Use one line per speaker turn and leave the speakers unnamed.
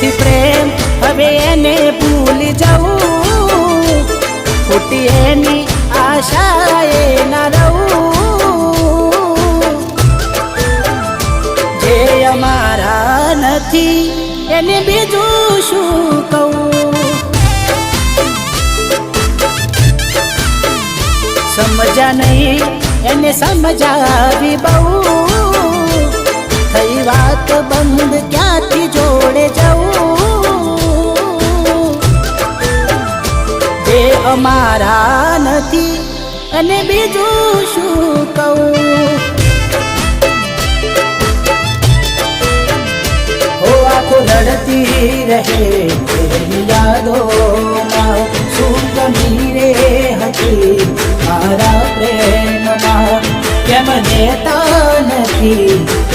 નથી પ્રેમ હવે એને ભૂલી જવું, ખોટી એની આશાએ ના રહું, જે અમારા નથી એને બીજું શું કહું, સમજા નહીં એને સમજાવી બહુ, થઈ વાત બંધ ક્યાંથી જોડે જવું, જે અમારા નથી અને બીજું શું કહું, હો આંખો લડતી રહે તેરી યાદોમાં, શું કમી રે હતી મારા પ્રેમમાં, કેમ દેતા નથી